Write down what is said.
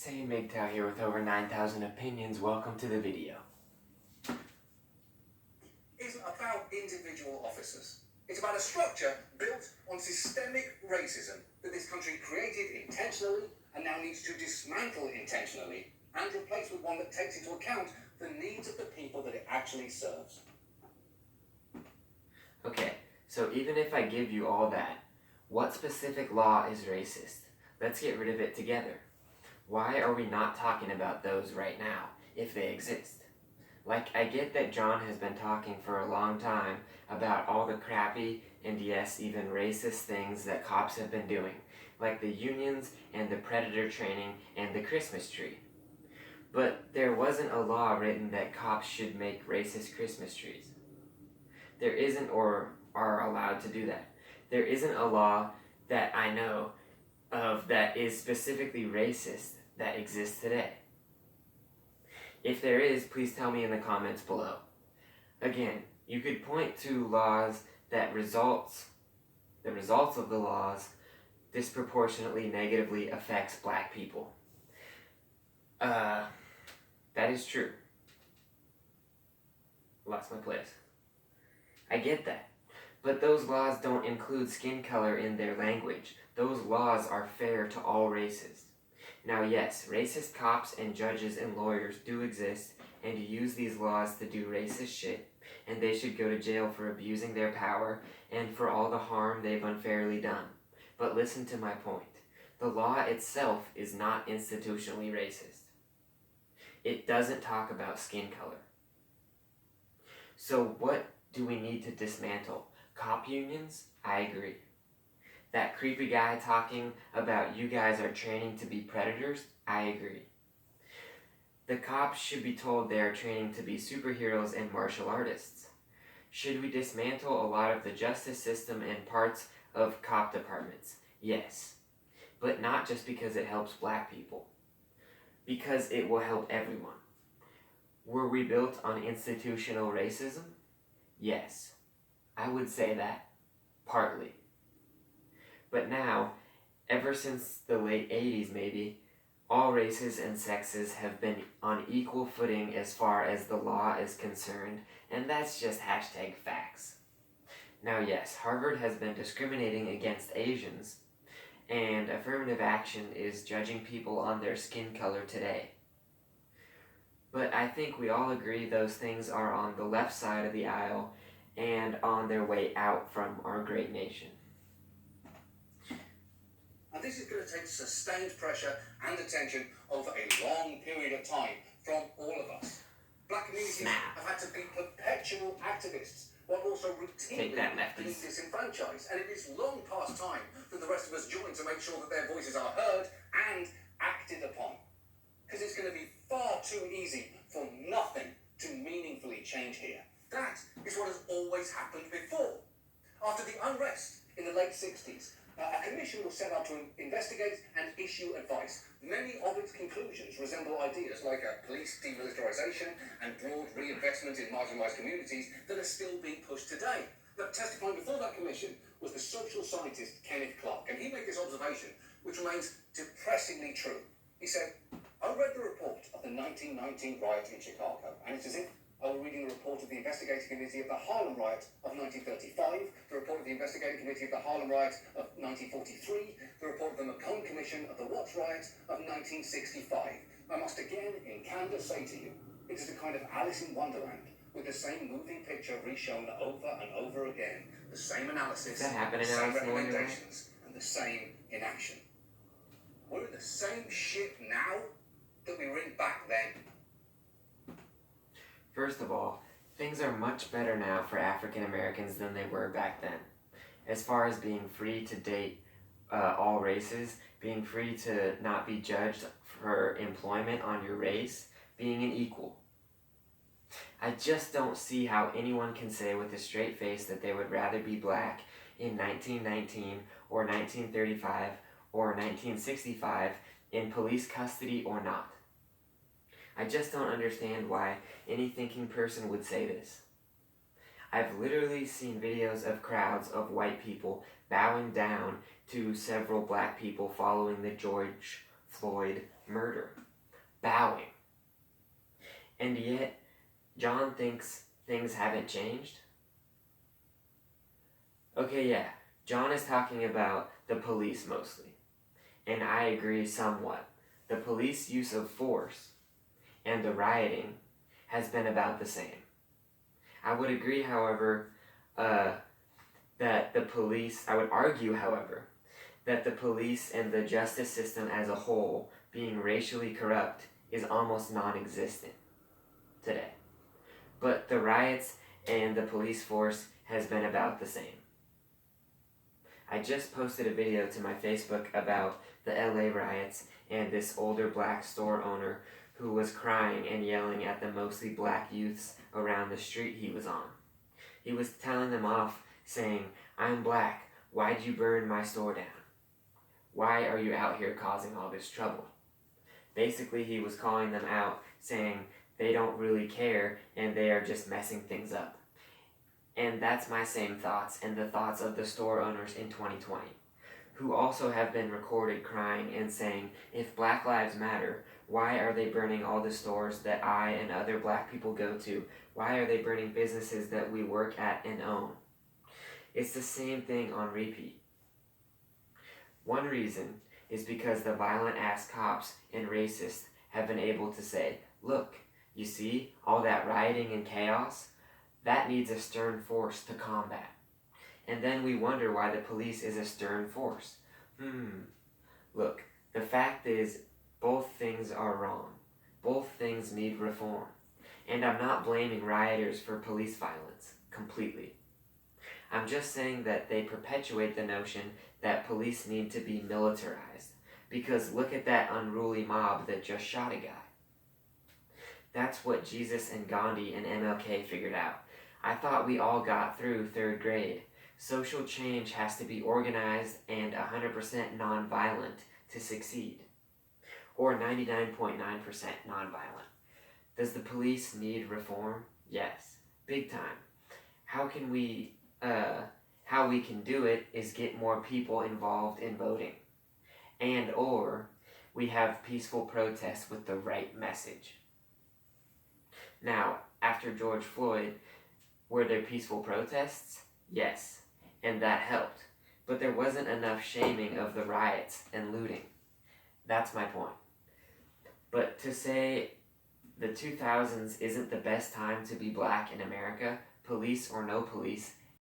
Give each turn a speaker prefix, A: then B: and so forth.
A: Saiyan MGTOW here with over 9,000 opinions. Welcome to the video.
B: Isn't about individual officers. It's about a structure built on systemic racism that this country created intentionally and now needs to dismantle intentionally and replace with one that takes into account the needs of the people that it actually serves.
A: Okay, so even if I give you all that, what specific law is racist? Let's get rid of it together. Why are we not talking about those right now, if they exist? Like, I get that John has been talking for a long time about all the crappy and yes, even racist things that cops have been doing, like the unions and the predator training and the Christmas tree. But there wasn't a law written that cops should make racist Christmas trees. There isn't, or are allowed to do that. There isn't a law that I know of that is specifically racist that exists today. If there is, please tell me in the comments below. Again, you could point to laws that the results of the laws disproportionately negatively affects black people. That is true. Lost my place. I get that. But those laws don't include skin color in their language. Those laws are fair to all races. Now yes, racist cops and judges and lawyers do exist and use these laws to do racist shit, and they should go to jail for abusing their power and for all the harm they've unfairly done. But listen to my point. The law itself is not institutionally racist. It doesn't talk about skin color. So what do we need to dismantle? Cop unions? I agree. That creepy guy talking about you guys are training to be predators? I agree. The cops should be told they are training to be superheroes and martial artists. Should we dismantle a lot of the justice system and parts of cop departments? Yes. But not just because it helps black people. Because it will help everyone. Were we built on institutional racism? Yes. I would say that. Partly. But now, ever since the late 80s maybe, all races and sexes have been on equal footing as far as the law is concerned, and that's just #facts. Now yes, Harvard has been discriminating against Asians, and affirmative action is judging people on their skin color today. But I think we all agree those things are on the left side of the aisle and on their way out from our great nation.
B: And this is going to take sustained pressure and attention over a long period of time from all of us. Black communities have had to be perpetual activists while also routinely being disenfranchised. And it is long past time that the rest of us join to make sure that their voices are heard and acted upon. Because it's going to be far too easy for nothing to meaningfully change here. That is what has always happened before. After the unrest in the late 60s, a commission was set up to investigate and issue advice. Many of its conclusions resemble ideas like police demilitarization and broad reinvestment in marginalized communities that are still being pushed today. But testifying before that commission was the social scientist Kenneth Clark, and he made this observation, which remains depressingly true. He said, I read the report of the 1919 riot in Chicago, and it's as if I were reading the report of the Investigating Committee of the Harlem Riot of 1935, the report of the Investigating Committee of the Harlem Riot of 1943, the report of the Macomb Commission of the Watts Riot of 1965. I must again, in candour, say to you, it is a kind of Alice in Wonderland, with the same moving picture reshown over and over again, the same analysis, the same recommendations, and the same inaction. We're in the same shit now that we were in back then.
A: First of all, things are much better now for African Americans than they were back then. As far as being free to date all races, being free to not be judged for employment on your race, being an equal. I just don't see how anyone can say with a straight face that they would rather be black in 1919 or 1935 or 1965 in police custody or not. I just don't understand why any thinking person would say this. I've literally seen videos of crowds of white people bowing down to several black people following the George Floyd murder, bowing. And yet, John thinks things haven't changed? Okay, yeah, John is talking about the police mostly. And I agree somewhat. The police use of force and the rioting has been about the same. I would agree, however, I would argue, however, that the police and the justice system as a whole being racially corrupt is almost non-existent today. But the riots and the police force has been about the same. I just posted a video to my Facebook about the LA riots and this older black store owner who was crying and yelling at the mostly black youths around the street he was on. He was telling them off, saying, "I'm black, why'd you burn my store down? Why are you out here causing all this trouble?" Basically, he was calling them out, saying they don't really care and they are just messing things up. And that's my same thoughts and the thoughts of the store owners in 2020, who also have been recorded crying and saying, if Black Lives Matter, why are they burning all the stores that I and other black people go to? Why are they burning businesses that we work at and own? It's the same thing on repeat. One reason is because the violent-ass cops and racists have been able to say, look, you see, all that rioting and chaos? That needs a stern force to combat. And then we wonder why the police is a stern force. Look, the fact is, both things are wrong. Both things need reform. And I'm not blaming rioters for police violence, completely. I'm just saying that they perpetuate the notion that police need to be militarized. Because look at that unruly mob that just shot a guy. That's what Jesus and Gandhi and MLK figured out. I thought we all got through 3rd grade. Social change has to be organized and 100% nonviolent to succeed. Or 99.9% nonviolent. Does the police need reform? Yes, big time. How we can do it is get more people involved in voting. And or we have peaceful protests with the right message. Now, after George Floyd, were there peaceful protests? Yes, and that helped. But there wasn't enough shaming of the riots and looting. That's my point. But to say the 2000s isn't the best time to be black in America, police or no police,